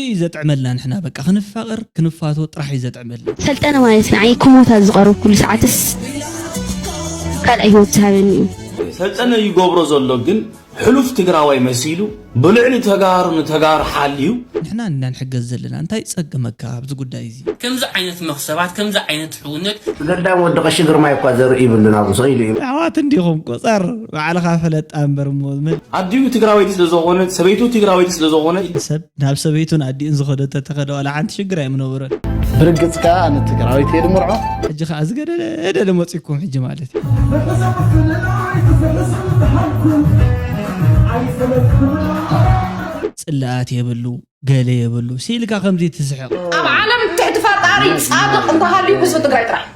كمزي زتعملنا نحنا بقى خنفقر كنفاتو طرح يزتعملنا سلطنه مالتي عي كموتا زقرب كل ساعتس قال ايوه تهابني سلطنه يغبرو زلو ግን حلف تግራዋይ መሲሉ ብልዕሊ ተጋር ሓልዩ نحنا نحجز ዘለና እንታይ ፀገመካ ኣብዚ ጉዳይ እዚ ከምዚ ዓይነት መክሰባት ከምዚ ዓይነት ሕውነት ገዳም ወድቀ ሽግር ማይ እኳ ዘርኢ ይብልና ብሰይሉ እዩ ኣዋት እንዲኹም ቆፀር ባዕልኻ ፈለጥ ኣንበር ሞምን ኣዲዩ ትግራዋይቲ ስለዝኾነ ሰበይቱ ትግራዋይቲ ስለዝኾነ ሰብ ናብ ሰበይቱን ኣዲን ዝኸደተ ተኸደ ወላ ሓንቲ ሽግር ኣይምነብረን ብርግፅካ ኣነ ትግራዋይቲ ድምርዖ ሕጂ ኸ ዝገደደ መፂኩም ሕጂ ማለት ጽላት የብሉ ገለ የብሉ ሲልካ ከምዚ ትስሕቅ ኣብ ዓለም ትሕቲ ፈጣሪ ጻድቕ እንተሃልዩ ህዝቢ ትግራይ ጥራሕ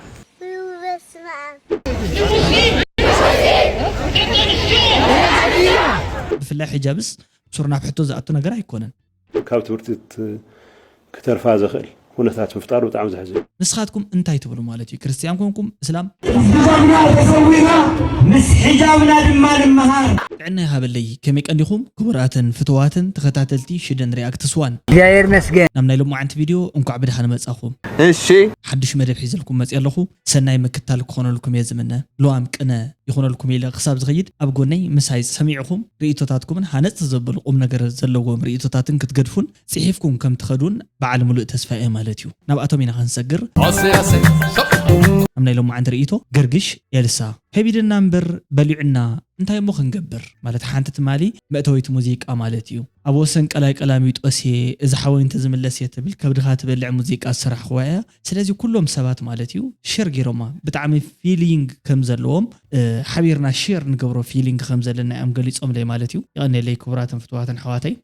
ብፍላይ ሕጃብስ ሱርና ፍሕቶ ዝኣቱ ነገር ኣይኮነን ካብ ትምህርቲ ክተርፋ ዝኽእል ሁነታት ምፍጣሩ በጣም ዘሕዝን ንስኻትኩም እንታይ ትብሉ ማለት እዩ ክርስቲያን ኮንኩም እስላም ምስ ሕጃብና ድማ ንምሃር ጥዕና ይሃበለይ ከመይ ቀንዲኹም ክቡራትን ፍትዋትን ተኸታተልቲ ሽደን ሪኣክት ስዋን እግዚአብሔር መስገን ናብ ናይ ሎማዓንቲ ቪድዮ እንኳዕ ብድሓን መጻኹም እሺ ሓድሽ መደብ ሒዘልኩም መጽ ኣለኹ ሰናይ ምክታል ክኾነልኩም እየ ዝምነ ልዋም ቅነ ይኾነልኩም ኢለ ክሳብ ዝኸይድ ኣብ ጎነይ ምሳይ ሰሚዕኹም ርእቶታትኩምን ሃነጽ ዘበሉ ቁም ነገር ዘለዎም ርእቶታትን ክትገድፉን ጽሒፍኩም ከም ትኸዱን በዓል ሙሉእ ተስፋ እየ ማለት እዩ ናብኣቶም ኢና ክንሰግር ኣብ ናይ ሎማዓንቲ ርእቶ ገርግሽ ኤልሳ ከቢድና እምበር በሊዕና እንታይ ሞ ክንገብር ማለት ሓንቲ ትማሊ መእተዊት ሙዚቃ ማለት እዩ ኣብ ወሰን ቀላይ ቀላሚ ጦሴ እዚ ሓወይንተ ዝምለስ የትብል ከብድኻ ትበልዕ ሙዚቃ ስራሕ ኸዋያ ስለዚ ኩሎም ሰባት ማለት እዩ ሼር ጌሮማ ብጣዕሚ ፊሊንግ ከም ዘለዎም ሓቢርና ሼር ንገብሮ ፊሊንግ ከም ዘለና እዮም ገሊጾም ለይ ማለት እዩ ይቐኒለይ ክቡራትን ፍትዋትን ሓዋተይ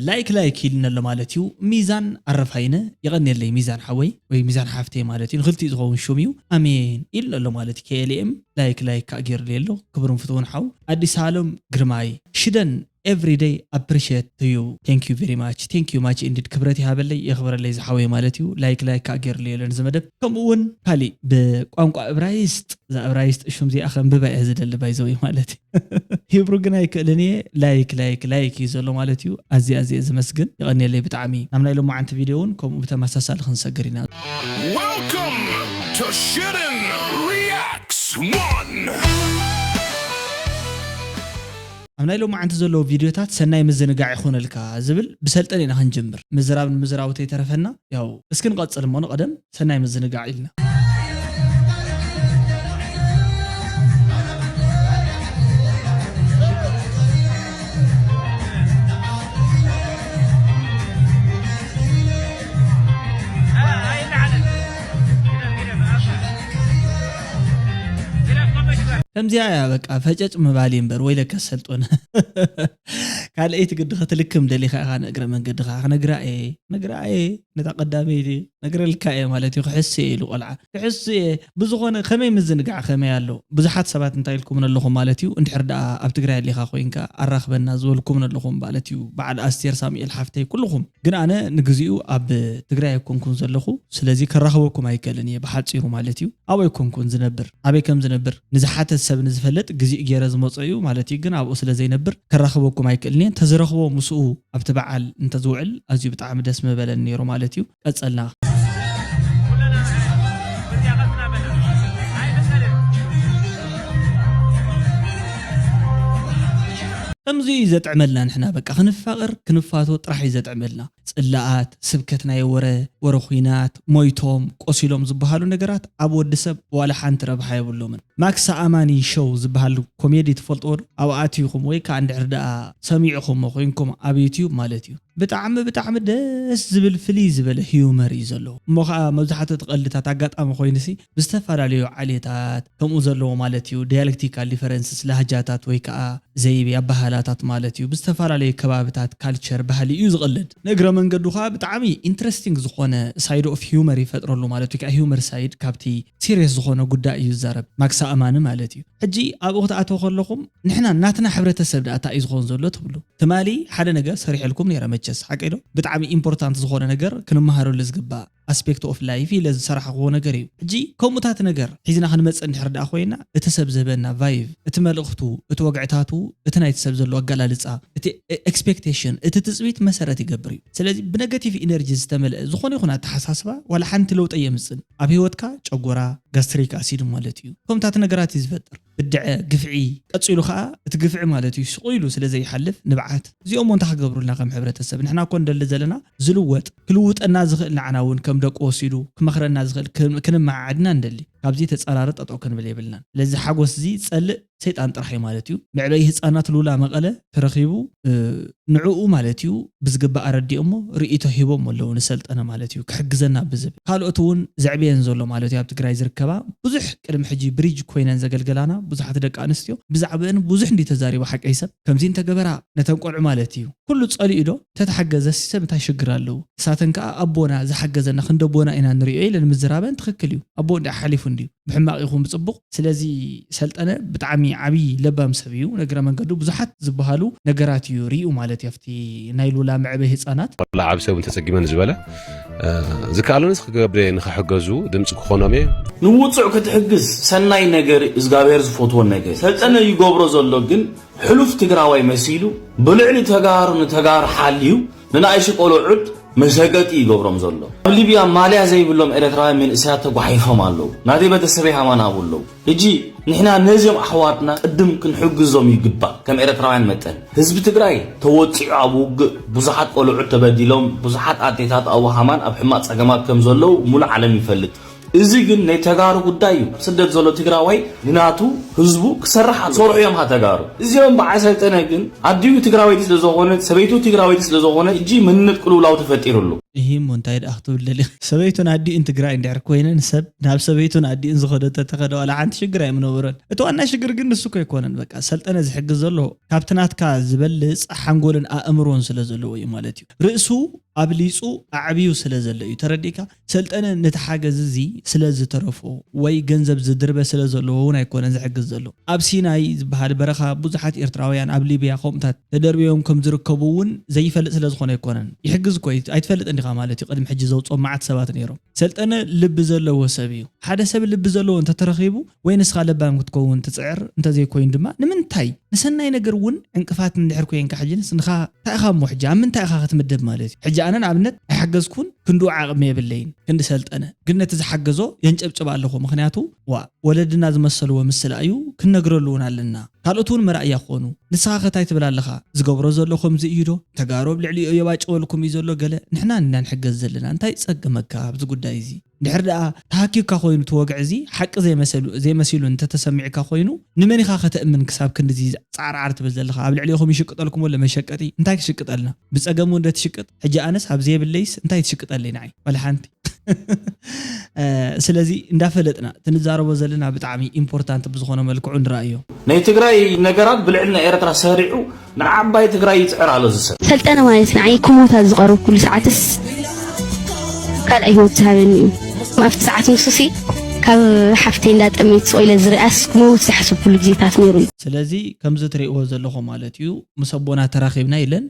ላይክ ኢልና ኣሎ ማለት እዩ ሚዛን ኣረፋይነ ይቐኒለይ ሚዛን ሓወይ ወይ ሚዛን ሓፍተይ ማለት እዩ ንኽልቲ ዝኸውን ሹም እዩ ኣሜን ኢልና ኣሎ ማለት እዩ KLM ላይክ ካጌር ሌሎ ክብሩን ፍትውን ሓው አዲስ ዓለም ግርማይ ሽደን every day appreciate to you thank you very much thank you much indeed ክብረት ይሃበለይ የኽብረለይ ዝሓወይ ማለት እዩ ላይክ ካጌር ሌለን ዝመደብ ከምኡውን ካሊ በቋንቋ ዕብራይስጥ ዕብራይስጥ ሹም ዚኣ ከንብባ እየ ዝደሊ ባይዘወይ ማለት ሂብሩ ግን ኣይክእልን እየ ላይክ እዩ ዘሎ ማለት እዩ ኣዝየ ዝመስግን ይቐኒለይ ብጣዕሚ ናብ ናይ ሎማዓንቲ ቪድዮውን ከምኡ ብተመሳሳሊ ክንሰግር ኢና Welcome to Shidden Reacts 1 أنا لو ما عند زلوا فيديوهات سنة يمزن قاعد يخون الكا زبل بسلطني نحن جمر مزراب تيترفنا ياو اسكن قد سلمون قدم سنة يمزن قاعد لنا كم زيايا بقى فجأة مبالين بر ويلا كسلطون قال ايه تقد ختلكم دلي خا نقرا من قد خا نقرا ايه نتقدمي دي نقرا الكاي مالتي خحسي له قلعه خحسي بزغونه خمي مزنقع خمي يالو بزحات سبات انتي لكم من اللهم مالتي انحر دا اب تقرا اللي خا خوينكا اراخبنا زولكم من اللهم مالتي بعد استير سامي الحفتي كلهم ግን انا نغزيو اب تقرا يكونكم زلخو ስለዚህ ከራኸበኩም አይከለኒ በሐጽሩ مالتي او يكونكم زنبر ابي كم زنبر نزحات ሰብ ንዝፈለጥ ግዜ ገረ ዝመጽዩ ማለት ግን ኣብኡ ስለ ዘይነብር ከራኸበኩም አይክልኔን ተዝረኽቦ ሙስኡ ኣብቲ በዓል እንተ ዝውዕል ኣዝዩ ብጣዕሚ ደስ መበለን ነይሩ ማለት እዩ ቀጸልና ከምዚ ዘጥዕመልና ንሕና በቃ ክንፋቀር ክንፋቶ ጥራሕ ዘጥዕመልና ጽላኣት ስብከትና ወረ ኹይናት ሞይቶም ቆሲሎም ዝበሃሉ ነገራት ኣብ ወዲ ሰብ ዋላ ሓንቲ ረብሓ የብሎምን ማክስ ኣማኒ ሾው ዝበሃል ኮሜዲ ትፈልጦ ኣብ ኣትይኹም ወይ ከዓ እንድሕር ደኣ ሰሚዕኹም ኮይንኩም ኣብ ዩቲዩብ ማለት እዩ ብጣዕሚ ደስ ዝብል ፍሊ ዝበለ ሂዩመር እዩ ዘለዎ እሞ ከዓ መብዛሕትኡ ተቐልታት ኣጋጣሚ ኮይንሲ ብዝተፈላለዩ ዓሌታት ከምኡ ዘለዎ ማለት እዩ ዳያሌክቲካል ዲፈረንስስ ላሃጃታት ወይ ከዓ ዘይቤ ኣባህላታት ማለት እዩ ብዝተፈላለዩ ከባቢታት ካልቸር ባህሊ እዩ ዝቕልድ ነግረ መንገዱ ከዓ ብጣዕሚ ኢንትረስቲንግ ዝኾነ ሳይድ ኦፍ ሂዩመር ይፈጥረሉ ማለት እዩ ሂዩመር ሳይድ ካብቲ ሲሪየስ ዝኾነ ጉዳይ እዩ ዝዛረብ ማክሳ ኣማኒ ማለት እዩ ሕጂ ኣብ ወቕቲ ኣተው ከለኹም ንሕና ናትና ሕብረተሰብ ዳታ እዩ ዝኾን ዘሎ ትብሉ ትማሊ ሓደ ነገር ሰሪሕልኩም ነይረ መቸስ ሓቂዶ ብጣዕሚ ኢምፖርታንት ዝኾነ ነገር ክንመሃረሉ ዝግባእ aspect of life إلى الصراحة هو نجاري جي كومتات نجار حيزنا خن مثلا نحرد أخوينا اتسب زبنا فايف اتملقتو اتوقعتاتو اتنايت سبز الوجالة لسا expectation اتتسبيت مسارات يجبري سلازي بنيجاتيف إنرجي استمل زخون يخون تحساسبا ولا حنت لو تيمسن أبي وتكا جوجرا gastric acid مالتيو كومتات نجارات يزفتر بدع قفعي أتصيلو خاء تقفع مالتيو سقيلو سلازي يحلف نبعات زي أمون تحقبرو لنا كم حبرة السب نحنا كون دل زلنا زلوت كلوت الناس لعناون كم دق أوسيلو كم خر الناس كن مع عدنا ندلي كابزي تسألارت أتوقن بليبلنا لذي حقوس زي تسأل سيد أنت رحي مالتيو معبيه أنا تلولا مقالة ترخيبو نعوقو مالتيو بزقبا أردي أمو رئيتو هيبو مولو نسلت أنا مالتيو كحقزنا بزب قالوا أتون زعبين زولو مالتيو أبتقراي زركبا بزح كلم حجي بريج كوينان زقلقلانا بزح تدق أنستيو بزعبين بزح ندي تزاري وحق عيسب كمزين تقبرا نتنقع مالتيو كله تسألي إدو تتحقز السيسم تايشقرالو ساتنك أبونا زحقزنا خندبونا إنا نريعي للمزرابين تخكليو أبونا حاليفون ديو بحماق يخون بتصبق سلازي سلت أنا بتعمي عبي لبام سبيو نقرا من قدو بزحت زبهالو نقراتيو ريو مالتي يفتي نايلو لا معبه هصانات والله عبسو انت سقيمن زبله زكالونس خغبري نخحجزو دمص كخونامي نوصع كتحجز سناي نجر ازغابير زفوتو نجر سلطنه يغبرو زلو ግን حلف تግራዋይ مسيلو بلعلي تغار حاليو ننايش قولعد مسقط يغبرم زلو ليبيا ماليا زي بلوم اريتراي من اسات غحيفهم الله نادي بتسبي حمانا بولو يجي نحنا نزم احواتنا قدم كنحجزهم يغبا كم اريترايان متن حزب تግራይ توصيع ابوق بزحات قولعد تبديلهم بزحات اتيتات او حمان اب حماق صقمات كم زلو مول عالم يفلط إذا كن نتجارو قدايو سدد زلو تجراوي لناتو حزبو كسرح صورو يوم هتجارو إذا يوم بعثة تناقن عديو تجراوي تيس لزوجنا سبيتو تجراوي تيس لزوجنا يجي منك كلو لاو تفتيرلو إيه منتهي أخطو اللي سبيتون عدي أنت جراي ندير كوينا نسب ناب سبيتون عدي إن زخدت تتخذوا على عند شجرة من ورن أتو أنا شجر جن السوق يكونن بقى سلت أنا زي حق زلو كابتنات كازبلس حنقولن أمرون سلزلو يمالتيو رأسو أبليسو أعبيو سلزلو ترديكا سلت أنا نتحاجز زي سلز ترفو وي جنزب زدربة سلزلو هنا يكونن زي حق زلو أبسيناي بهال برخة بزحات إرتراويان أبلي بيا قومتات تدربيهم كم زركبون زي فلت سلز خونه يكونن يحجز كويس أيتفلت مالتي قدم حجي زوج معت سبات نيرو سلت أنا لب زلو وسبيو حدا سب لب زلو أنت ترخيبو وين سخال لبام تكون تسعر أنت زي كوين دما نمنتاي نسنا ينقرون انقفات ندحر كوين كحجنس نخا تأخا محجة من تأخا تمدب مالتي حجة أنا نعملت أحجزكون كندو عقمي بالليل كند سلت أنا قلنا تزحجزو ينجب على مخنياتو ولدنا زمسلو ومسل أيو كنا قرلون علينا قالوتون مرأي خونو نسخة تايت بلا لخا زقبرو زلو خمز إيدو تجارب لعلي يواج أولكم يزلو قال نحنا نحجز زلنا أنتي تسق مكاب زقود دايزي نحرد تحكي كخوينو توقع زي حق زي مسيلو أنت تسمع كخوينو نمني خا تأمن كساب كند زي صار عرت بزل لخا قبل عليهم يشقط لكم ولا مشقتي أنتي شقط لنا بس أجمون ده تشقط حاجة أنا سحب زي بالليس أنتي تشقط لي نعي ولا حنتي سلازي اندافلتنا تنزاربو زلنا بطعمي امبورطانت بزخونه ملكعون رايو ناي تግራይ ነገራት ብልዕልና ኤርትራ ሰሪዑ ንዓባይ ትግራይ ይጽዕር አሎ ዝሰብ سلطنه ማለት ንዓይ ኩሞታ ዝቀርብ ኩሉ ሰዓትስ ካልኣይ ህይወት ዝሃበኒ እዩ ኣብቲ ሰዓት ንሱሲ ካብ ሓፍተይ እንዳጠመይት ስቆኢለ ዝርኣስ ክመውት ዝሓስብ ኩሉ ግዜታት ነይሩ እዩ ስለዚ ከምዚ ትሪእዎ ዘለኹም ማለት እዩ ምሰቦና ተራኺብና ኢለን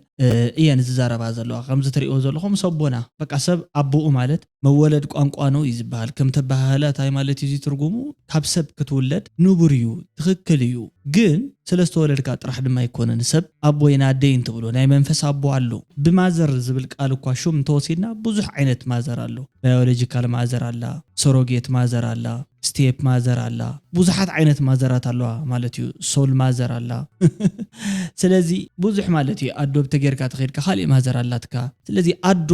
እየን ዝዛረባ ዘለዋ ከምዚ ትሪእዎ ዘለኹም ሰቦና በቃ ሰብ ኣቦኡ ማለት መወለድ ቋንቋ ነው ይዝባል ከም ተባሃለ ታይ ማለት እዩ ትርጉሙ ካብ ሰብ ክትውለድ ንቡር እዩ ትክክል እዩ ግን ስለስተወለድካ ጥራሕ ድማ ይኮነን ሰብ ኣቦይና ደይን ትብሎ ናይ መንፈስ ኣቦ አሎ ብማዘር ዝብል ቃል እኳ ሹም ተወሲድና ብዙሕ ዓይነት ማዘር አሎ ባዮሎጂካል ማዘር አላ ሶሮጌት ማዘር አላ ስቴፕ ማዘር አላ ብዙሓት ዓይነት ማዘራት ኣለዋ ማለት እዩ ሶል ማዘር አላ ስለዚ ብዙሕ ማለት እዩ ኣዶ ብተጌርካ ተኸድካ ካልእ ማዘር አላትካ ስለዚ ኣዶ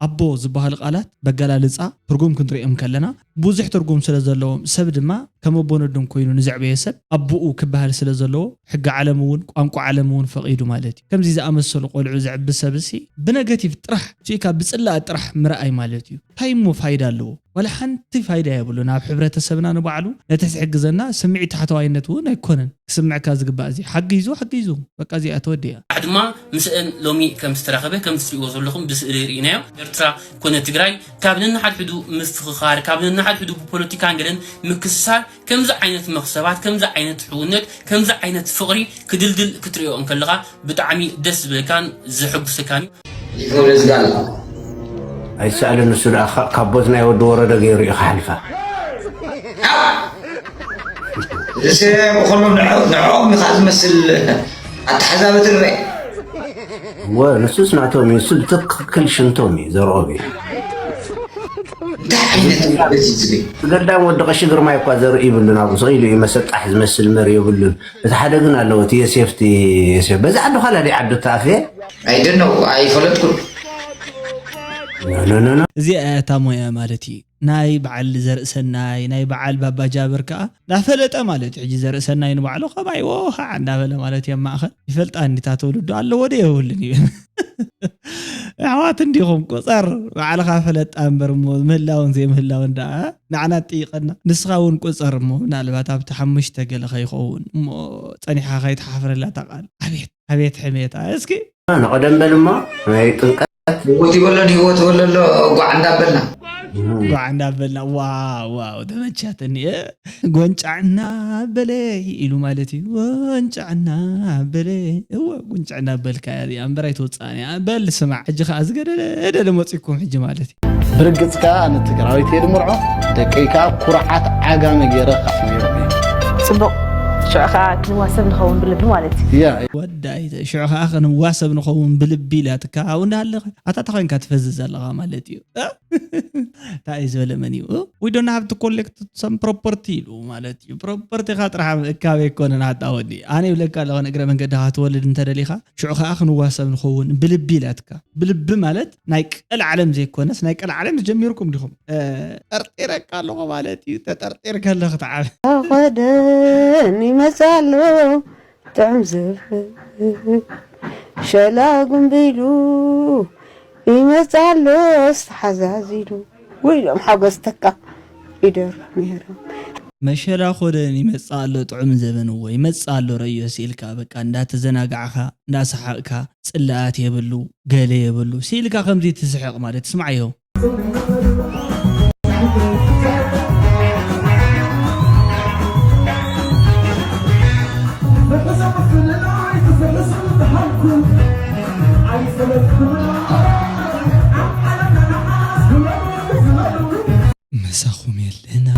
ኣቦ ዝበሃል ቃላት በገላልፃ ትርጉም ክንሪኦም ከለና ብዙሕ ትርጉም ስለ ዘለዎም ሰብ ድማ ከም ኣቦነዶም ኮይኑ ንዝዕበየ ሰብ ኣቦኡ ክበሃል ስለ ዘለዎ ሕጊ ዓለም እውን ቋንቋ ዓለም እውን ፈቂዱ ማለት እዩ ከምዚ ዝኣመሰሉ ቆልዑ ዝዕቢ ሰብሲ ብነጋቲቭ ጥራሕ ጭካ ብፅላእ ጥራሕ ምርኣይ ማለት እዩ ታይሞ ፋይዳ ኣለዎ ولا حنت فايدة يقولون ناب حبرة السبنا نبعلو لا تحجزنا سمعي تحت عينته نيكونن سمع كاز قبازي حق يزو بقى زي أتوديها بعد ما مسألة لومي كم استراخبه كم تسوي لكم بسئليرينا يرترا كنا تجراي كابلنا حد حدو مفخار كابلنا حد حدو بوليتيكا عندنا مكسر كم ز عينة مخسبات كم ز عينة حونت كم ز عينة فقري كدلدل كتريو انكلغا بتعمي دس بكان زحب سكاني ኣይሰኣልን ንሱ ደኣ ካቦት ናይ ወዲ ወረደ ገይሩ እዩ ክሓልፋ እዚ ኩሎም ንዕኦም ኢኻ ዝመስል ኣተሓዛበት ንርኢ ንሱስ ናቶም እዩ ብትክክል ሽንቶም እዩ ዘርኦም እዩ ገዳም ወዲ ቀሺ ግርማ እኳ ዘርኢ ይብሉን ኣብኡ ሰኢሉ እዩ መሰጣሕ ዝመስል መሪ ይብሉን እቲ ሓደ ግን ኣለዎ እቲ የሴፍቲ የሴፍ በዛ ዓዱ ካላ ዲ ዓዱ ተኣፍየ ኣይደነው ኣይፈለጥኩን እዚ ኣታ ሞያ ማለት እዩ ናይ በዓል ዘርኢ ሰናይ ናይ በዓል ባባ ጃብር ከዓ ዳፈለጠ ማለት ሕጂ ዘርኢ ሰናይ ንባዕሉ ከማይ ወሃ እንዳበለ ማለት እዩ ማእኸል ይፈልጣ እንዲታት ወልዶ ኣሎ ወደ ይውልን እዩ ኣዋት እንዲኹም ቁፀር በዓልኻ ፈለጣ እምበር ሞ ምህላውን ዘይምህላውን ዳ ንዓና ጥይቐና ንስኻ እውን ቁፀር ሞ ምናልባት ኣብቲ 5 ገለ ኸይኸውን እሞ ፀኒሕኻ ከይተሓፍረላ ተቓል ኣቤት ሕሜታ እስኪ ንቐደም በል እሞ ናይ ጥንቀት ህይወት ይበለን ህይወት ወለሎ ጓዕ እንዳበልና ዋው ተመቻተኒ ጎንጫዕና በለ ኢሉ ማለት እዩ ጎንጫዕና በለ ጎንጫዕና በልካ ኣንበራይ ተወፃኒ በል ስማዕ ሕጂ ከዓ ዝገደደ መፂኩም ሕጂ ማለት እዩ ብርግፅካ ኣነ ትግራዊት እየ ድምርዖ ደቀይ ከዓ ኩርዓት ዓጋመ ገይረ ካፍነዮ ፅቡቅ ሽዑኻ ክንዋሰብ ንኸውን ብልቢ ማለት እዩ ወዳይ ሽዑኻ ክንዋሰብ ንኸውን ብልቢ ኢላትካ ኣብኡ እንዳሃለኸ ኣታታ ኮይንካ ትፈዝዝ ኣለኻ ማለት እዩ እንታይ ዝበለ መን እዩ we don't have to collect some property ኢሉ ማለት እዩ ፕሮፐርቲ ኻ ጥራሕ እካበ ይኮነን ኣጣወዲ ኣነ ይብለካ ኣለኹ እግረ መንገዲ ክትወልድ እንተደሊኻ ሽዑኻ ክንዋሰብ ንኸውን ብልቢ ኢላትካ ብልቢ ማለት ናይ ቀል ዓለም ዘይኮነስ ናይ ቀል ዓለም ጀሚርኩም ዲኹም ጠርጢረካ ኣለኹ ማለት እዩ ተጠርጢርካ ኣለኽ ተዓብ ይመጻሉ ጥዕም ዝብል ሸላጉም ቢሉ ይመጻሉ ዝተሓዛዚሉ ወይሎም ሓገዝተካ ይደር ነይሮም መሸላ ኾደን ይመጻሉ ጥዕም ዘበንዎ ይመጻሉ ረዮ ሲልካ በቃ እንዳተዘናጋዕኻ እንዳሰሓቕካ ጽላኣት የብሉ ገለ የብሉ ሲልካ ከምዚ ትስሕቕ ማለት ስማዕዮ مساخم يلنا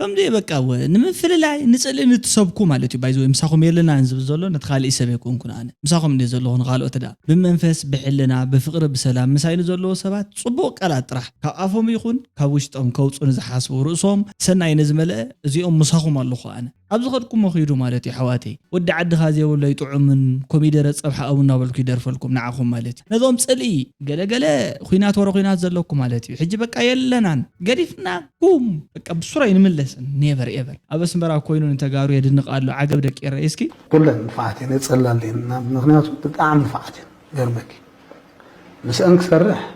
ከምዚ በቃ ንምፍልላይ ንጽልእ ንትሰብኩ ማለት እዩ ባይዞ ምሳኹም የለና እንዝብ ዘሎ ነትኻሊ ሰብ ይኮንኩን ኣነ ምሳኹም እንደ ዘለኹ ንኻልኦት ዳ ብመንፈስ ብሕልና ብፍቅሪ ብሰላም ምሳይኑ ዘለዎ ሰባት ጽቡቕ ቃላት ጥራሕ ካብ ኣፎም ይኹን ካብ ውሽጦም ከውፁን ዝሓስቡ ርእሶም ሰናይ ንዝመልአ እዚኦም ምሳኹም ኣለኹ ኣነ ኣብዚ ኸድኩም ኺዱ ማለት እዩ ሕዋተይ ወዲ ዓድኻ ዘየብሎ ይጥዑምን ኮሚደረ ፀብሓ እውን ናበልኩ ይደርፈልኩም ንዓኹም ማለት እዩ ነዞም ጽልኢ ገለገለ ኩናት ወረ ኩናት ዘለኩም ማለት እዩ ሕጂ በቃ የለናን ገዲፍናኩም በቃ ብሱራ ይንምለስ never ever أبسمبرا كوينو نتجارو يدنق قالو عقب دك يرئيسكي كلن نفعتين يتصلى لنا مغنياتو بتاع نفعتين غير مكي بس انك سرح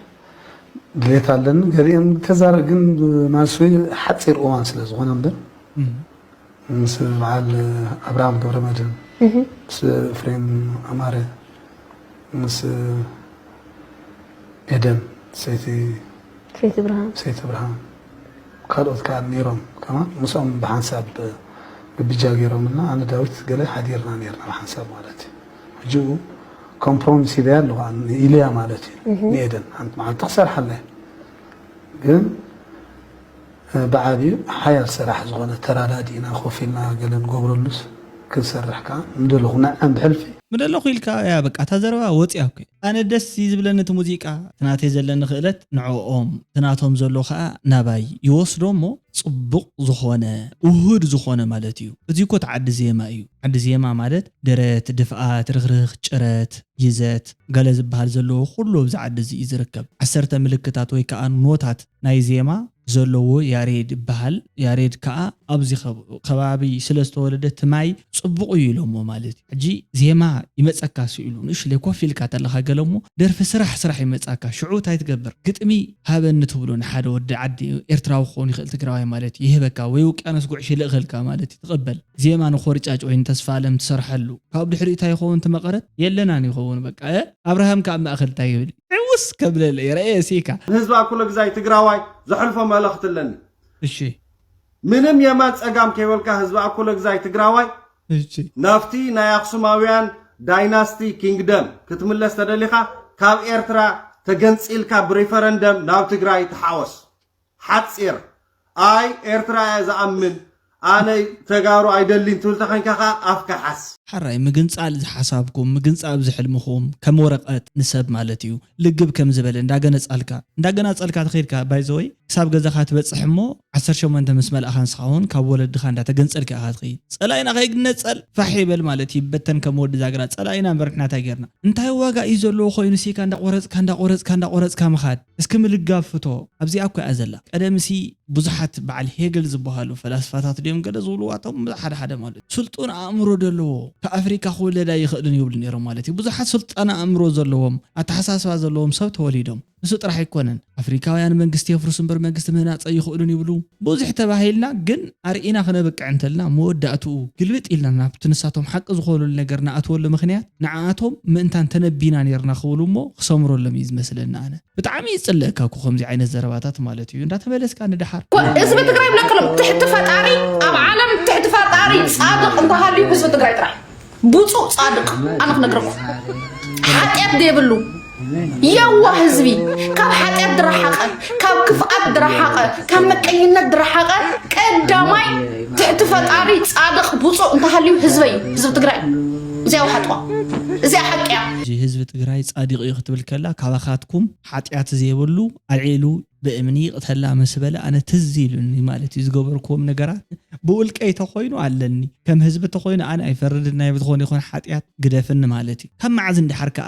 دليت علن غير تزارقن ماسوي حتصير اوان سلازغون نمبر مس مع ابراهيم قبرمدن مس فريم اماره مس ادم سيتي ابراهيم قالوا كان نيرهم كمان مسام بحساب ببيجاغيرهم لنا انا داويت قال حديرنا نيرنا بحساب مالتي جو كومبروميس ديالو عن إليا مالتي نيدن انت مع تخسر حله قال بعدي حيال سراح زغونه ترادينا خوفينا قال نقبرلس كل سرح كان ندلو نعم بحلفي مدلو خيلكا يا بقى تزربا وصياكو انا دس يزبلنت موزيقا تناتي زلن خلت نعوم تناتهم زلو خا ناباي يوسدومو صبق زخونه وهود زخونه مالتيو ازيكو تعد زيما ايو عد زيما مالت درت دفعات رغرغ ጭረት ይዘት ገለ ዝባሃል ዘሎ ሁሉ ብዛዕድ እዚ ይዝርከብ 10 ምልክታት ወይ ከዓ ኖታት ናይ ዜማ ዘለዎ ያሬድ በሃል ያሬድ ከዓ ኣብዚ ከባቢ ስለስተወለደ ትማይ ጽቡቕ ይሎሞ ማለት ሕጂ ዜማ ይመጸካ ሲሉ ንሽ ለኮፊልካ ተለኻ ገለሞ ደርፍ ስራሕ ይመጸካ ሽዑት አይትገብር ግጥሚ ሃበን ትብሎ ንሓደ ወዲ ዓዲ ኤርትራዊ ኾን ይኽእል ትግራዋይ ማለት ይህበካ ወይ ውቅያኖስ ጉዕሽ ልእኽልካ ማለት ይተቀበል ዜማ ንኾርጫጭ ወይ ተስፋለም ትሰርሐሉ ካብ ድሕሪታ ይኸውን ትመቀረት የለናን ይኸውን በቃ አብርሃም ካብ ማእኸል ታይብል عوس كبل رئيسيكا هزبا كل جزاي تجراوي زحلفه ملخت لن እሺ ምንም የማት ጸጋም ከይወልካ ህዝባ ኩለ ግዛይ ትግራዋይ እሺ ናፍቲ ናይ አክሱማውያን ዳይናስቲ ኪንግደም ክትምለስ ተደሊኻ ካብ ኤርትራ ተገንፂልካ ብሬፈረንደም ናብ ትግራይ ተሓወስ ሓፂር ኣይ ኤርትራ ዝኣምን ኣነ ተጋሩ ኣይደሊን ትብል ተኸንካ ኣፍካ ሓስ حراي مجنصال حسابكم مجنصاب زحلمكم كم ورقات نسب مالتيو لقب كم زبل انداغنا صالكا تخيركا بايزوي حساب غزاخات بصحمو 10 شوم انت مسمل اخان سخون كابول دخان دا تغنصلكا اخاطي صلاينا خي نصل فحيبل مالتي بتن كمود زاغرا صلاينا بركنا تاغيرنا انتي واغا يزلو خوينو سي كاندا قرص كامخات اسكم لغافتو ابزي اكو ازلا قدمسي بزحات بعل هيجل زبهالو فلسفاتات ديم قد زولواتهم حدا مالت سلطون امرو دلو كأفريقيا خولدا يخدن يبل نيرو مالتي بزحات سلطان امرو زلوهم اتحساسوا زلوهم سب توليدهم نسو طرح يكونن افريقاويان منغست يفرسن بر منغست مهناص يخدن يبلو بوزح تباهيلنا ግን አርኢና خنبق عنتلنا موداتو ግልብጥ ኢልና ብትንሳቶም حق ዝخولو ነገርና አትወሉ ምክንያት ንዓቶም ምንታን ተነቢና ነርና خولوሞ خسمرሎም ይዝመስለና አነ ብጣዕሚ ይጽለካ ከምዚ ዓይነት ዘረባታት ማለት እዩ እንዳተመለስካ ንድሓር ህዝቢ ትግራይ ብለክለም ትሕቲ ፈጣሪ ኣብ ዓለም ትሕቲ ፈጣሪ ጻድቅ እንተሃልዩ ህዝቢ ትግራይ ጥራሕ ብፁዕ ጻድቅ ኣነ ክነግረኩ ሓጢያት ደይብሉ يوا حزبي كاب حقيقة درحقة كاب كفاءات درحقة كاب مكينة درحقة قدامي تعتفت عريض صادق بوصو انت هاليو حزبي حزب تقرأي زي وحطوا زي حقيقة جي حزب تقرأي صادق يختبل كلا كابخاتكم حاتيات زيبولو العيلو بأمني قتلا مسبلة أنا تزيلني مالتي زقبركم نجارات بقول كي تخوينوا علني كم حزب تخوينوا أنا يفرد النايب تخوين يخون حاتيات قدافن مالتي كم معزن دي حركة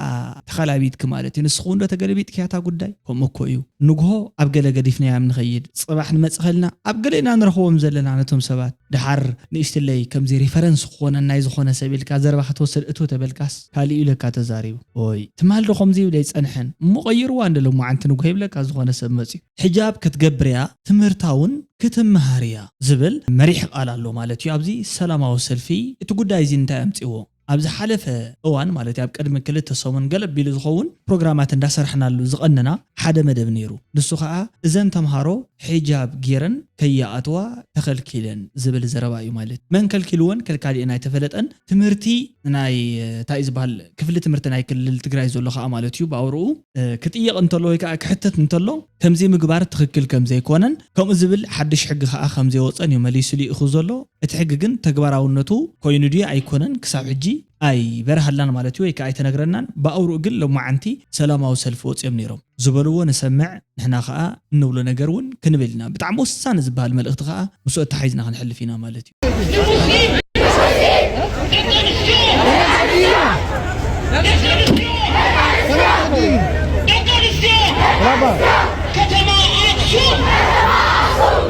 تخلابيتك مالتي نسخون ده تقلبيت كياتا قداي هم كويو نجهو أبقى قديفنا يا من خيد صباح نمسخلنا أبقى لنا نرخوهم زلنا عنتهم سبات دحر نشتلي كم زي ريفرنس خونا النايز خونا سبيل كازر بخت وصل اتو تبلكاس هالي إلى كاتزاريو وي تمال رخوم زي وليس أنحن مغير وان لو ما عنتنو جايب لك از خونا سمسي حجاب كتقبريا تمرتاون كتمهاريا زبل مريح قال الله مالتي ابزي سلاماو سلفي تقداي زين تامصيو ابز حلفه اوان مالتي اب قدم كلته سومن قلب بيل زخون بروجرامات انداسرحنالو زقننا حدا مدب نيرو نسو خا اذن تمهارو حجاب غيرن كيااتوا تخلكيلن زبل زربايو مالت من كلكلون كلكالي انا تفلطن تمرتي ناي تايز بال كفل تمرت ناي كلل تግራይ ዘሎ خا مالتيو باورو كطيق انتلو يكا كحتت انتلو كمزي مغبار تخكل كمزي يكونن كم زبل حدش حق خا خمزي وصن يمليس لي اخو زلو اتحق ግን ተግባራውነቱ ኮይኑ ዲ አይኮነን ክሳብ ሕጂ አይ በረሃላን ማለት እዩ ከአይ ተነግረናን ባውሩ ግን ለማዓንቲ ሰላማው ሰልፍ ወጽም ነይሮም ዝበልዎ ነሰምዕ ንሕና ኸአ እንብሎ ነገርውን ክንብልና ብጣዕሚ ወሳኒ ዝበሃል መልእኽቲ ኸአ ምስኡ ተሓይዝና ክንሕልፊና ማለት እዩ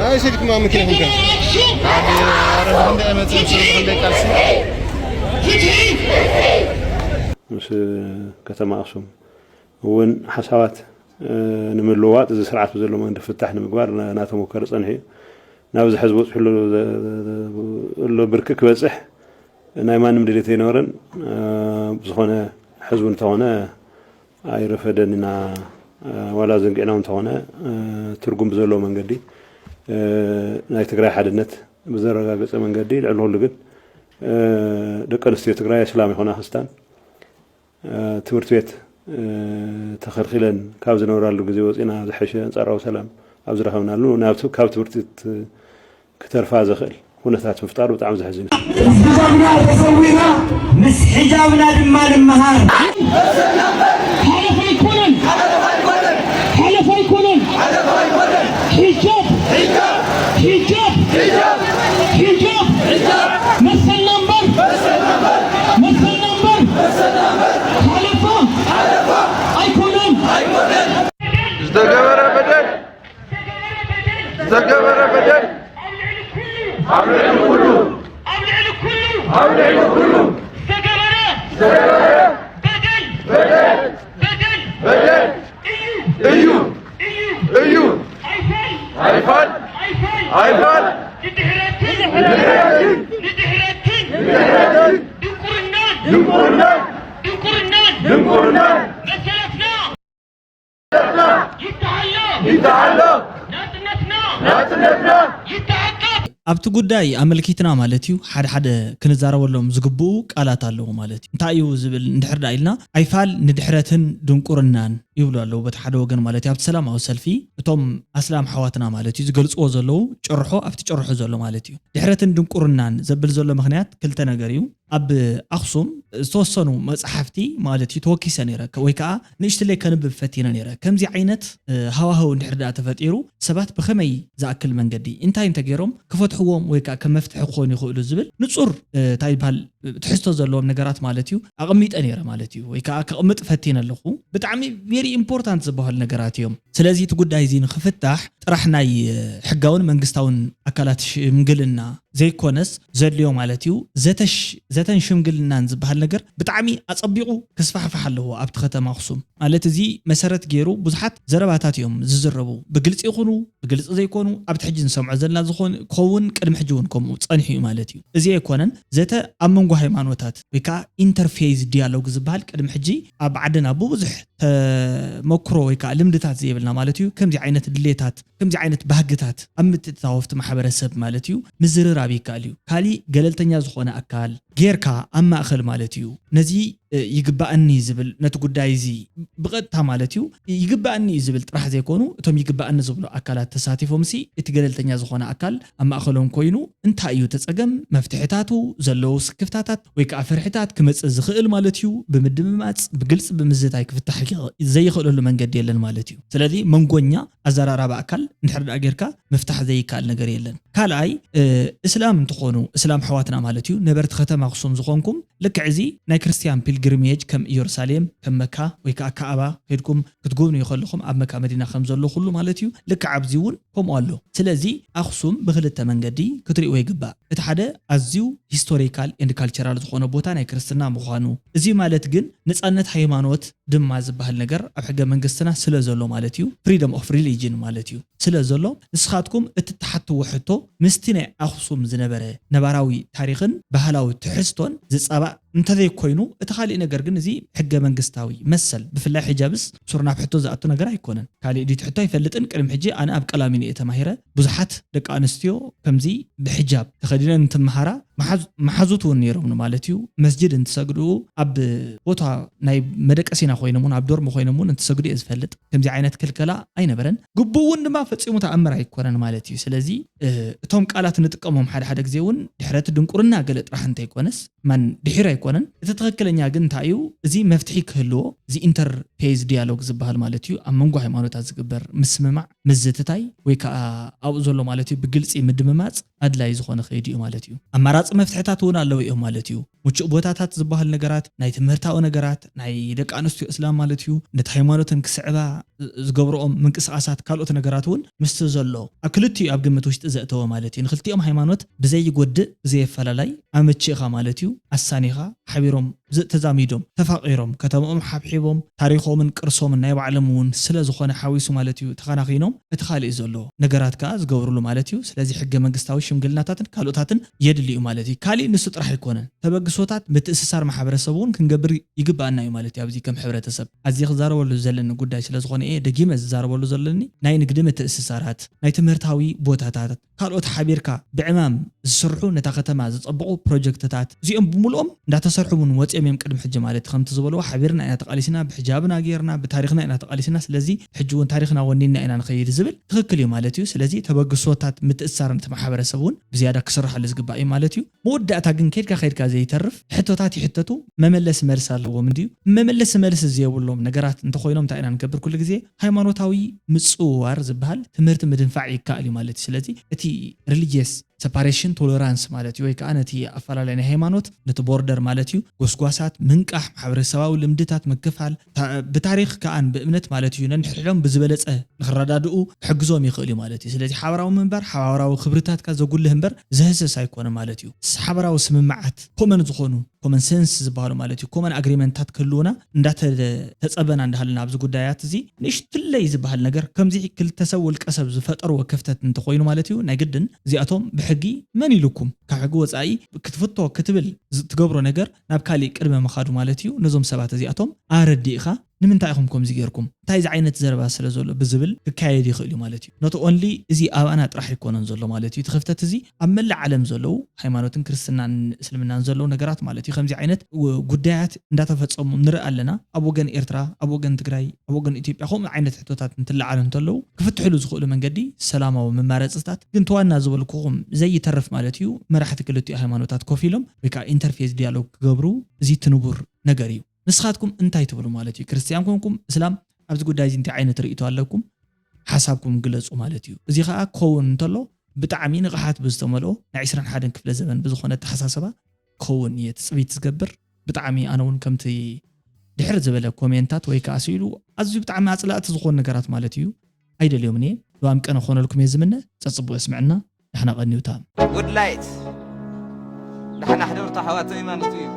ايش لك ما ممكن هناك مش كتما أخشم وين حسابات نملوات إذا سرعت بزلوا ما نفتح نمقبار ناتهم وكرصن هي ناوز حزبوت حلو لو بركك بزح نايمان مديرتين ورن بزخونه حزب توانا አይረፈደንና ولا زنقعناهم توانا ترجم بزلوا من قدي ናይ ትግራይ ሓድነት ብዘረጋገፀ መንገዲ ልዕል ሁሉ ግን ደቂ ኣንስትዮ ትግራይ ሰላም ይኾና ክስታን ትምህርት ቤት ተኸልኺለን ካብ ዝነበራሉ ግዜ ወፂና ዝሐሸ አንጻራዊ ሰላም ኣብ ዝረኸብናሉ ናብቲ ካብ ትምህርት ቤት ክተርፋ ዝኽእል ኩነታት ምፍጣሩ ብጣዕሚ ዘሕዝን ሒጃብና ተሰዊና ምስ ሒጃብና ድማ ንምሃር حلف يكونن حجاب مثل نمبر حلفة يكونن ازدقبر بدل أبلع كله بدل ايو عيفان دمقرنان يتعلق ناتنتنا ኣብቲ ጉዳይ ኣመልኪትና ማለት እዩ ሓደ ክንዛረበሎም ዝግብኡ ቃላት ኣለዎ ማለት እዩ እንታይ እዩ ዝብል እንድሕር ኢልና ኣይፋል ንድሕረትን ድንቁርናን ይብሉ ኣለዉ በቲ ሓደ ወገን ማለት እዩ ኣብቲ ሰላማዊ ሰልፊ እቶም ኣስላም ሓዋትና ማለት እዩ ዝገልጽዎ ዘለዉ ጭርሖ ኣብቲ ጭርሖ ዘሎ ማለት እዩ ድሕረትን ድንቁርናን ዘብል ዘሎ ምክንያት ክልተ ነገር እዩ ኣብ ኣክሱም ዝተወሰኑ መጽሓፍቲ ማለት እዩ ተወኪሰ ነይረ ወይ ከዓ ንእሽትለይ ከንብብ ፈቲነ ነይረ ከምዚ ዓይነት ሃዋህው እንድሕር ተፈጢሩ ሰባት ብኸመይ ዝኣክል መንገዲ እንታይ እንተገይሮም ክፈትሕዎም ወይ ከዓ ከም መፍትሒ ክኾኑ ይኽእሉ ዝብል ንጹር እንታይ ይበሃል ትሕዝቶ ዘለዎም ነገራት ማለት እዩ ኣቐሚጠ ነይረ ማለት እዩ ወይ ከዓ ክቕምጥ ፈቲነ ኣለኹ ብጣዕሚ ቬሪ ኢምፖርታንት ዝበሃል ነገራት እዮም ስለዚ እቲ ጉዳይ እዚ ንኽፍታሕ ጥራሕ ናይ ሕጋውን መንግስታውን ኣካላት ሽምግልና ዘይኮነስ ዘድልዮ ማለት እዩ ዘተን ሽምግልናን ዝበሃል ነገር ብጣዕሚ ኣጸቢቑ ክስፋሕፋሕ ኣለዎ ኣብቲ ከተማ ኣክሱም ማለት እዚ መሰረት ገይሩ ብዙሓት ዘረባታት እዮም ዝዝረቡ ብግልፂ ይኹኑ ብግልፂ ዘይኮኑ ኣብቲ ሕጂ ንሰምዖ ዘለና ዝኾን ከውን ቅድሚ ሕጂ እውን ከምኡ ጸኒሑ ማለት እዩ እዚ ኣይኮነን ዘተ ኣብ መንጎ ሃይማኖታት ወይ ከዓ ኢንተርፌስ ዲያሎግ ዝበሃል ቅድሚ ሕጂ ኣብ ዓድና ብብዙሕ ተመክሮ ወይ ከዓ ልምድታት ዘይብልና ማለት እዩ ከምዚ ዓይነት ድሌታት ከምዚ ዓይነት ባህግታት ኣብ ምትእትታወፍቲ ማሕበረሰብ ማለት እዩ ምዝርራብ ይከኣል እዩ ካሊእ ገለልተኛ ዝኾነ ኣካል ጌርካ ኣብ ማእኸል ማለት እዩ ነዚ ይግባአኒ ዝብል ነቲ ጉዳይ እዚ ብቐጥታ ማለት እዩ ይግባአኒ ዝብል ጥራሕ ዘይኮኑ እቶም ይግባአኒ ዝብሉ ኣካላት ተሳቲፎም ሲ እቲ ገለልተኛ ዝኾነ ኣካል ኣብ ማእኸሎም ኮይኑ እንታይ እዩ ተጸገም መፍትሕታቱ ዘለዉ ስክፍታታት ወይ ከዓ ፍርሕታት ክመጽእ ዝኽእል ማለት እዩ ብምድምማጽ ብግልጽ ብምዝታይ ክፍታሕ ዘይኽእለሉ መንገዲ የለን ማለት እዩ ስለዚ መንጎኛ ኣዘራራባ ኣካል እንድሕር ጌርካ መፍታሕ ዘይከኣል ነገር የለን ካልኣይ እስላም እንትኾኑ እስላም ሕዋትና ማለት እዩ ነበርቲ ከተማ ኣክሱም ዝኾንኩም ልክዕ እዚ ናይ ክርስቲያን ፒልግሪሜጅ ከም ኢየሩሳሌም ከም መካ ወይ ከዓ ካዕባ ከድኩም ክትጉብኑ ይኸለኹም ኣብ መካ መዲና ከም ዘሎ ኩሉ ማለት እዩ ልክዕ ኣብዚ እውን ከምኡ ኣሎ ስለዚ ኣክሱም ብክልተ መንገዲ ክትሪእዎ ይግባእ እቲ ሓደ ኣዝዩ ሂስቶሪካል ኤንድ ካልቸራል ዝኾነ ቦታ ናይ ክርስትና ምዃኑ እዚ ማለት ግን ነፃነት ሃይማኖት ድማ ዝበሃል ነገር ኣብ ሕገ መንግስትና ስለ ዘሎ ማለት እዩ ፍሪደም ኦፍ ሪሊጅን ማለት እዩ ስለ ዘሎ ንስኻትኩም እትተሓትዎ ሕቶ ምስቲ ናይ ኣክሱም ዝነበረ ነባራዊ ታሪኽን ባህላዊ ትሕዝቶን ዝጸባእ እንተዘይ ኮይኑ እቲ ካሊእ ነገር ግን እዚ ሕገ መንግስታዊ መሰል ብፍላይ ሕጃብስ ሱርናብ ሕቶ ዝኣቱ ነገር ኣይኮነን ካሊእ ዲት ሕቶ ኣይፈልጥን ቅድሚ ሕጂ ኣነ ኣብ ቀላሚኒ እየ ተማሂረ ብዙሓት ደቂ ኣንስትዮ ከምዚ ብሕጃብ ተኸዲነን እንትመሃራ መሓዙት እውን ነይሮም ማለት እዩ መስጅድ እንትሰግዱ ኣብ ቦታ ናይ መደቀሲና ኮይኖም ኣብ ዶርም ኮይኖም እንትሰግዱ እየ ዝፈልጥ ከምዚ ዓይነት ክልከላ ኣይነበረን ግቡእ እውን ድማ ፈፂሙ ተኣምር ኣይኮነን ማለት እዩ ስለዚ እቶም ቃላት ንጥቀሞም ሓደ ግዜ እውን ድሕረት ድንቁርና ገለ ጥራሕ እንተይኮነስ ማን ድሒር ኣይኮነን እቲ ትክክለኛ ግን እንታይ እዩ እዚ መፍትሒ ክህልዎ እዚ ኢንተርፌስ ዲያሎግ ዝበሃል ማለት እዩ ኣብ መንጎ ሃይማኖታት ዝግበር ምስምማዕ ምዝትታይ ወይ ከዓ ኣብኡ ዘሎ ማለት እዩ ብግልፂ ምድምማፅ ኣድላይ ዝኾነ ኸይዲ እዩ ማለት እዩ ኣማራፂ መፍትሕታት እውን ኣለዉ እዮም ማለት እዩ ምቹእ ቦታታት ዝበሃል ነገራት ናይ ትምህርታዊ ነገራት ናይ ደቂ ኣንስትዮ እስላም ማለት እዩ ነቲ ሃይማኖትን ክስዕባ ዝገብርኦም ምንቅስቃሳት ካልኦት ነገራት እውን ምስቲ ዘሎ ኣብ ክልቲኡ ኣብ ግምት ውሽጢ ዘእተወ ማለት እዩ ንክልቲኦም ሃይማኖት ብዘይጎድእ ብዘየፈላላይ ኣመቺእኻ ማለት እዩ ኣሳኒኻ ሓቢሮም ተዛሚዶም ተፋቂሮም ከተማኦም ሓብሒቦም ታሪኾምን ቅርሶምን ናይ ባዕሎም እውን ስለ ዝኾነ ሓዊሱ ማለት እዩ ተኸናኺኖም እቲ ካሊእ ዘሎ ነገራት ከዓ ዝገብርሉ ማለት እዩ ስለዚ ሕገ መንግስታዊ ሽምግልናታትን ካልኦታትን የድልዩ ማለት እዩ ካሊእ ንሱ ጥራሕ ኣይኮነን ተበግሶታት ምትእስሳር ማሕበረሰብ እውን ክንገብር ይግባአና እዩ ማለት እዩ ኣብዚ ከም ሕብረተሰብ ኣዝየ ክዛረበሉ ዘለኒ ጉዳይ ስለ ዝኾነ እየ ደጊመ ዝዛረበሉ ዘለኒ ናይ ንግዲ ምትእስሳራት ናይ ትምህርታዊ ቦታታት ካልኦት ሓቢርካ ብዕማም ዝስርሑ ነታ ከተማ ዝጸብቑ ፕሮጀክትታት እዚኦም ብምልኦም እንዳተሰርሑ እውን ወፂኦም እዮም ቅድሚ ሕጂ ማለት ከምቲ ዝበልዎ ሓቢርና ኢና ተቃሊስና ብሕጃብና ጌርና ብታሪኽና ኢና ተቃሊስና ስለዚ ሕጂ እውን ታሪኽና ወኒና ኢና ንኸይድ ዝብል ትክክል እዩ ማለት እዩ ስለዚ ተበግሶታት ምትእስሳር ነቲ ማሕበረሰብ እውን ብዝያዳ ክስርሓሉ ዝግባእ እዩ ማለት እዩ መወዳእታ ግን ከድካ ዘይተርፍ ሕቶታት ይሕተቱ መመለስ መልስ ኣለዎም እንድዩ መመለስ መልስ ዝየብሎም ነገራት እንተኮይኖም እንታይ ኢና ንገብር ኩሉ ግዜ ሃይማኖታዊ ምጽዋር ዝበሃል ትምህርቲ ምድንፋዕ ይከኣል እዩ ማለት እዩ ስለዚ እቲ ሪሊጂየስ separation tolerance ማለት እዩ ወይ ከዓ ነቲ ኣፈላላይ ናይ ሃይማኖት ነቲ ቦርደር ማለት እዩ ጎስጓሳት ምንቃሕ ማሕበረሰባዊ ልምድታት ምክፋል ብታሪኽ ከኣን ብእምነት ማለት እዩ ነንሕሎም ብዝበለፀ ንኽረዳድኡ ክሕግዞም ይኽእል እዩ ማለት እዩ ስለዚ ሓበራዊ ምንባር ሓበራዊ ክብርታት ካ ዘጉልህ እምበር ዘህስስ ኣይኮነ ማለት እዩ ሓበራዊ ስምምዓት ኮመን ዝኾኑ ኮመን ሴንስ ዝበሃሉ ማለት እዩ ኮመን ኣግሪመንታት ክህልውና እንዳተፀበና እንዳሃልና ኣብዚ ጉዳያት እዚ ንእሽትለይ ዝበሃል ነገር ከምዚ ክልተ ሰብ ውልቀ ሰብ ዝፈጠርዎ ክፍተት እንተኮይኑ ማለት እዩ ናይ ግድን እዚኣቶም ብሕጊ መን ኢልኩም ካብ ሕጊ ወፃኢ ክትፍቶ ክትብል ትገብሮ ነገር ናብ ካሊእ ቅድመ መኻዱ ማለት እዩ ነዞም ሰባት እዚኣቶም ኣረዲእኻ ንምንታይ ኢኹም ከምዚ ጌርኩም እንታይ ዓይነት ዘረባ ስለ ዘሎ ብዝብል ክካየድ ይኽእል እዩ ማለት እዩ ኖት ኦንሊ እዚ ኣብኣና ጥራሕ ይኮነን ዘሎ ማለት እዩ ትኽፍተት እዚ ኣብ መላእ ዓለም ዘለው ሃይማኖትን ክርስትናን እስልምናን ዘለው ነገራት ማለት እዩ ከምዚ ዓይነት ጉዳያት እንዳተፈፀሙ ንርኢ ኣለና ኣብ ወገን ኤርትራ ኣብ ወገን ትግራይ ኣብ ወገን ኢትዮጵያ ከምኡ ዓይነት ሕቶታት እንትለዓሉ እንተለው ክፍትሕሉ ዝኽእሉ መንገዲ ሰላማዊ መማረፅታት ግን ተዋና ዝበልኩኹም ዘይተርፍ ማለት እዩ መራሕቲ ክልቲኡ ሃይማኖታት ኮፍ ኢሎም ወይ ከዓ ኢንተርፌስ ዲያሎግ ክገብሩ እዚ ትንቡር ነገር እዩ ንስኻትኩም እንታይ ትብሉ ማለት እዩ ክርስቲያን ኮንኩም እስላም ኣብዚ ጉዳይ እዚ እንታይ ዓይነት ርእይቶ ኣለኩም ሓሳብኩም ግለጹ ማለት እዩ እዚ ከዓ ክኸውን እንተሎ ብጣዕሚ ንቕሓት ብዝተመልኦ ናይ 21 ክፍለ ዘመን ብዝኾነ ተሓሳሰባ ክኸውን እየ ትፅቢት ዝገብር ብጣዕሚ ኣነ እውን ከምቲ ድሕር ዝበለ ኮሜንታት ወይ ከዓ ሲሉ ኣዝዩ ብጣዕሚ ኣፅላእቲ ዝኾኑ ነገራት ማለት እዩ ኣይደልዮም እኔ ሎዋም ቀነ ክኾነልኩም እየ ዝምነ ፀፅቡ እስምዕና ንሕና ቀኒውታ ጉድ ላይት ንሕና ሕድርታ ሓዋት ሃይማኖት እዩ